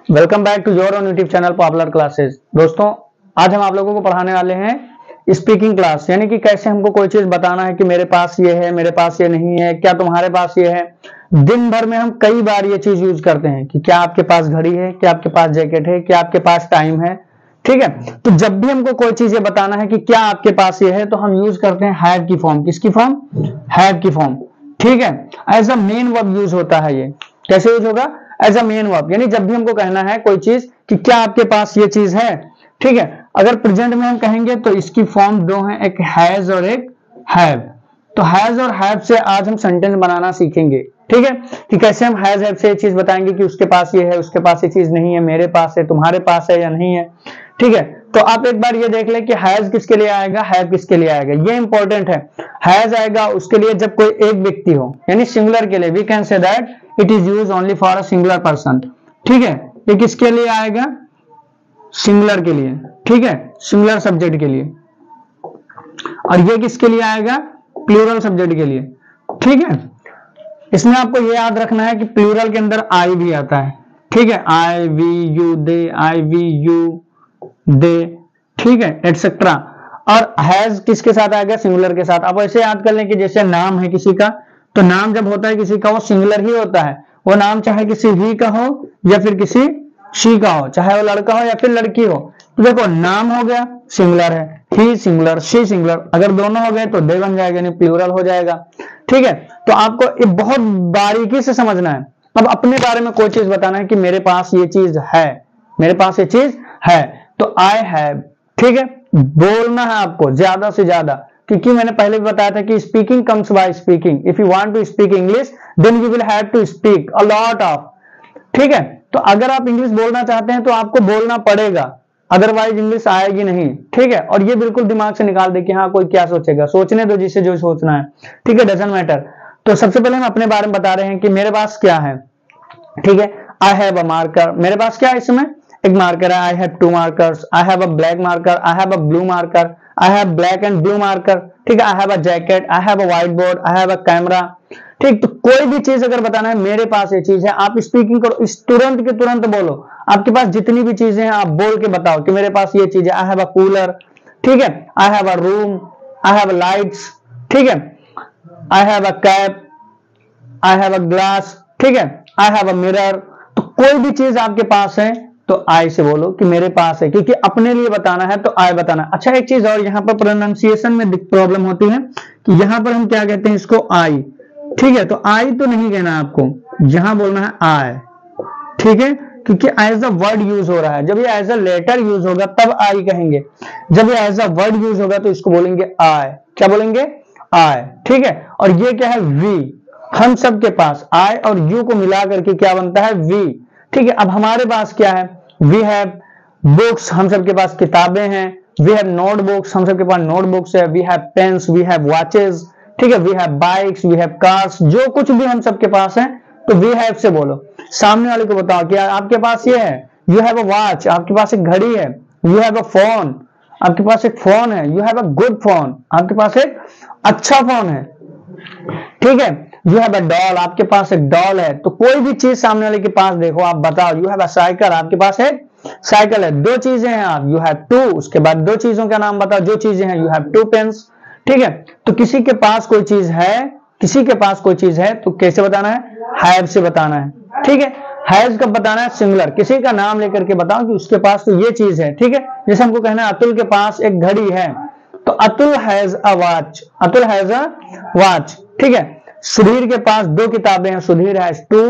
Welcome back to your on YouTube channel popular classes. दोस्तों, आज हम आप लोगों को पढ़ाने वाले हैं स्पीकिंग क्लास, यानी कि कैसे हमको कोई चीज बताना है कि मेरे पास ये है, मेरे पास ये नहीं है, क्या तुम्हारे पास ये है। दिन भर में हम कई बार ये चीज यूज करते हैं कि क्या आपके पास घड़ी है, क्या आपके पास जैकेट है, क्या आपके पास टाइम है। ठीक है, तो जब भी हमको कोई चीज बताना है कि क्या आपके पास ये है, तो हम यूज करते हैं हैव की फॉर्म। किसकी फॉर्म? हैव की फॉर्म। ठीक है, as a main verb use होता है। ये कैसे यूज होगा? एज अ मेन वर्ब, यानी जब भी हमको कहना है कोई चीज कि क्या आपके पास ये चीज है। ठीक है, अगर प्रेजेंट में हम कहेंगे तो इसकी फॉर्म दो है, एक हैज और एक हैव। तो हैज और हैव से आज हम सेंटेंस बनाना सीखेंगे। ठीक है, कि कैसे हम हैज हैव से ये चीज बताएंगे कि उसके पास ये है, उसके पास ये चीज नहीं है, मेरे पास है, तुम्हारे पास है या नहीं है। ठीक है, तो आप एक बार ये देख ले कि हैज किसके लिए आएगा, हैव किसके लिए आएगा। ये इंपॉर्टेंट है। हैज आएगा उसके लिए जब कोई एक व्यक्ति हो, यानी सिंगुलर के लिए। We can say that it is use only for a singular person. ठीक है, ये किसके लिए आएगा? सिंगुलर के लिए। ठीक है, सिंगुलर सब्जेक्ट के लिए। और ये किसके लिए आएगा? प्लूरल सब्जेक्ट के लिए। ठीक है, इसमें आपको ये याद रखना है कि प्लूरल के अंदर आई भी आता है। ठीक है, आई वी यू दे, आई वी यू दे, ठीक है, एटसेट्रा। और हैज किसके साथ आएगा? सिंगुलर के साथ। आप ऐसे याद कर लें कि जैसे नाम है किसी का, तो नाम जब होता है किसी का वो सिंगुलर ही होता है। वो नाम चाहे किसी ही का हो या फिर किसी शी का हो, चाहे वो लड़का हो या फिर लड़की हो। तो देखो, नाम हो गया सिंगुलर है, ही सिंगुलर, शी सिंगुलर। अगर दोनों हो गए तो दे बन जाएगा, यानी प्लूरल हो जाएगा। ठीक है, तो आपको ये बहुत बारीकी से समझना है। अब अपने बारे में कोई चीज बताना है कि मेरे पास ये चीज है, मेरे पास ये चीज है, तो आई हैव। ठीक है, बोलना है आपको ज्यादा से ज्यादा, क्योंकि मैंने पहले भी बताया था कि speaking comes by speaking. If you want to speak English then you will have to speak a lot of. ठीक है, तो अगर आप इंग्लिश बोलना चाहते हैं तो आपको बोलना पड़ेगा, अदरवाइज इंग्लिश आएगी नहीं। ठीक है, और ये बिल्कुल दिमाग से निकाल दे कि हाँ कोई क्या सोचेगा, सोचने दो जिसे जो सोचना है। ठीक है, डजंट मैटर। तो सबसे पहले हम अपने बारे में बता रहे हैं कि मेरे पास क्या है। ठीक है, आई हैव अ मार्कर। मेरे पास क्या है? इसमें एक मार्कर है। I have two markers. I have a black marker, I have a blue marker, I have black and blue marker. ठीक है, I have a jacket, I have a whiteboard, I have a camera. ठीक, तो कोई भी चीज अगर बताना है मेरे पास ये चीज है, आप स्पीकिंग करो, इस तुरंत के तुरंत बोलो। आपके पास जितनी भी चीजें हैं आप बोल के बताओ कि मेरे पास ये चीज है। I have a cooler. ठीक है, I have a room, I have lights. ठीक है, I have a cap, I have a glass. ठीक है, आई हैव अ मिरर। तो कोई भी चीज आपके पास है तो आई से बोलो कि मेरे पास है, क्योंकि अपने लिए बताना है तो आई बताना। अच्छा, एक चीज और, यहाँ पर प्रोनाउंसिएशन में प्रॉब्लम होती है कि यहाँ पर हम क्या कहते हैं इसको? आई। ठीक है, तो आई तो नहीं कहना आपको, यहां बोलना है आई। ठीक है, क्योंकि एज अ वर्ड यूज हो रहा है। जब ये एज अ लेटर यूज होगा तब आई कहेंगे, जब ये एज अ वर्ड यूज होगा तो इसको बोलेंगे आई। क्या बोलेंगे? आई। ठीक है, और ये क्या है? वी। हम सब के पास आई और यू को मिला करके क्या बनता है? वी। ठीक है, अब हमारे पास क्या है? वी हैव बुक्स, हम सबके पास किताबें हैं। वी हैव नोटबुक्स, हम सबके पास नोटबुक्स है। We have pens, we have watches. ठीक है, we have bikes, we have cars. जो कुछ भी हम सबके पास है तो वी हैव से बोलो। सामने वाले को बताओ कि आपके पास ये है, यू हैव अ वॉच, आपके पास एक घड़ी है। यू हैव अ फोन, आपके पास एक फोन है। You have a good phone, आपके पास एक अच्छा फोन है। ठीक है, यू हैव अ डॉल, आपके पास एक डॉल है। तो कोई भी चीज सामने वाले के पास देखो, आप बताओ। यू हैव अ साइकिल, आपके पास एक साइकिल है। दो चीजें हैं आप, यू हैव टू, उसके बाद दो चीजों का नाम बताओ जो चीजें हैं। You have two pens. ठीक है, तो किसी के पास कोई चीज है, किसी के पास कोई चीज है तो कैसे बताना है? हैव से बताना है। ठीक है, हैज कब बताना है? सिंगुलर। किसी का नाम लेकर के बताओ कि उसके पास तो ये चीज है। ठीक है, जैसे हमको कहना है अतुल के पास एक घड़ी है, तो Atul has a watch, Atul has a watch. ठीक है, सुधीर के पास दो किताबें हैं। Sudhir has two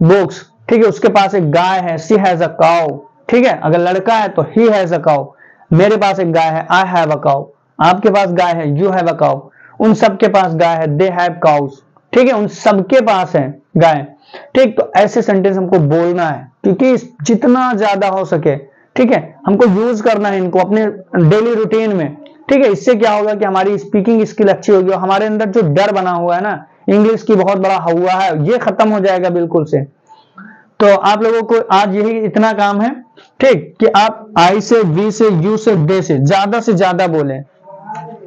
books. ठीक है, उसके पास एक गाय है। She has a cow. ठीक है, अगर लड़का है तो ही हैज अ काउ। मेरे पास एक गाय है। I have a cow. आपके पास गाय है। You have a cow. उन सबके पास गाय है। They have cows. ठीक है, उन सबके पास है गाय। ठीक, तो ऐसे सेंटेंस हमको बोलना है, क्योंकि जितना ज्यादा हो सके, ठीक है, हमको यूज करना है इनको अपने डेली रूटीन में। ठीक है, इससे क्या होगा कि हमारी स्पीकिंग स्किल अच्छी होगी और हमारे अंदर जो डर बना हुआ है ना इंग्लिश की बहुत बड़ा हुआ है, ये खत्म हो जाएगा बिल्कुल से। तो आप लोगों को आज यही इतना काम है, ठीक, कि आप आई से, वी से, यू से, दे से ज्यादा बोलें।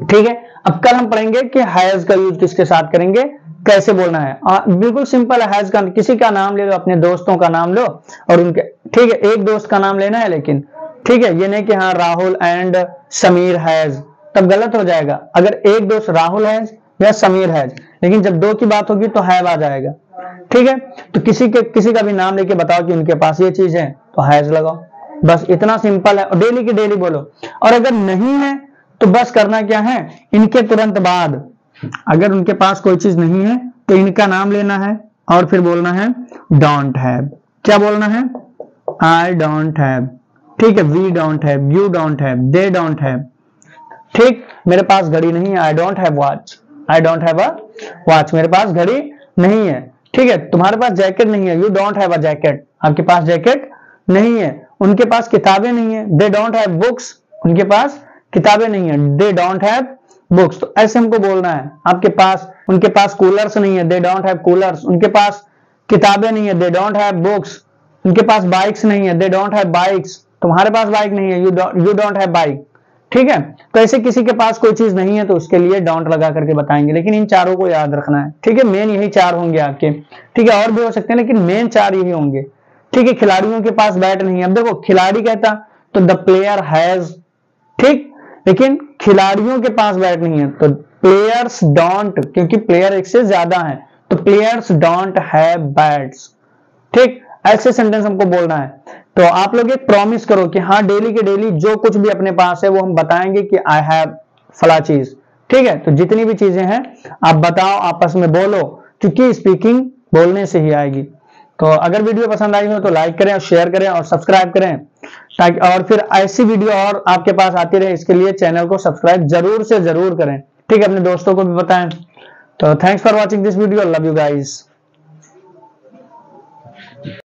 ठीक है, अब कल हम पढ़ेंगे कि हैज का यूज किसके साथ करेंगे? कैसे बोलना है। बिल्कुल सिंपल है। हैज का किसी का नाम ले लो, अपने दोस्तों का नाम लो और उनके, ठीक है, एक दोस्त का नाम लेना है लेकिन, ठीक है, ये नहीं कि हाँ राहुल एंड समीर हैज, तब गलत हो जाएगा। अगर एक दोस्त राहुल हैज या समीर हैज, लेकिन जब दो की बात होगी तो हैव आ जाएगा, ठीक है। तो किसी का भी नाम लेके बताओ कि उनके पास ये चीज है तो हैज लगाओ, बस इतना सिंपल है। और डेली की डेली बोलो। और अगर नहीं है तो बस करना क्या है, इनके तुरंत बाद अगर उनके पास कोई चीज नहीं है तो इनका नाम लेना है और फिर बोलना है डोंट हैव। क्या बोलना है, आई डोंट हैव, ठीक है, we don't have, you don't have, they don't have, ठीक। मेरे पास घड़ी नहीं है, I don't have watch, I don't have a watch, मेरे पास घड़ी नहीं है, ठीक है। तुम्हारे पास जैकेट नहीं है, you don't have a jacket, आपके पास जैकेट नहीं है। उनके पास किताबें नहीं है, दे डोंट हैव बुक्स, उनके पास किताबें नहीं है, दे डोंट हैव बुक्स। तो ऐसे हमको बोलना है। आपके पास, उनके पास कूलर्स नहीं है, दे डोंट हैव कूलर्स, उनके पास किताबें नहीं है, दे डोंट हैव बुक्स, उनके पास बाइक्स नहीं है, दे डोंट हैव बाइक्स, तुम्हारे पास बाइक नहीं है, यू डोंट हैव बाइक, ठीक है। तो ऐसे किसी के पास कोई चीज नहीं है तो उसके लिए डोंट लगा करके बताएंगे, लेकिन इन चारों को याद रखना है, ठीक है। मेन यही चार होंगे आपके, ठीक है, और भी हो सकते हैं लेकिन मेन चार यही होंगे, ठीक है। खिलाड़ियों के पास बैट नहीं है, अब देखो खिलाड़ी कहता तो द प्लेयर हैज, ठीक, लेकिन खिलाड़ियों के पास बैट नहीं है तो प्लेयर्स डोंट, क्योंकि प्लेयर एक से ज्यादा है तो प्लेयर्स डोंट हैव बैट्स, ठीक। ऐसे सेंटेंस हमको बोलना है। तो आप लोग एक प्रॉमिस करो कि हाँ डेली के डेली जो कुछ भी अपने पास है वो हम बताएंगे कि आई हैव फला चीज, ठीक है। तो जितनी भी चीजें हैं आप बताओ, आपस में बोलो, क्योंकि स्पीकिंग बोलने से ही आएगी। तो अगर वीडियो पसंद आई हो तो लाइक करें और शेयर करें और सब्सक्राइब करें, ताकि और फिर ऐसी वीडियो और आपके पास आती रहे, इसके लिए चैनल को सब्सक्राइब जरूर से जरूर करें, ठीक है। अपने दोस्तों को भी बताएं। तो thanks for watching this video, love you guys.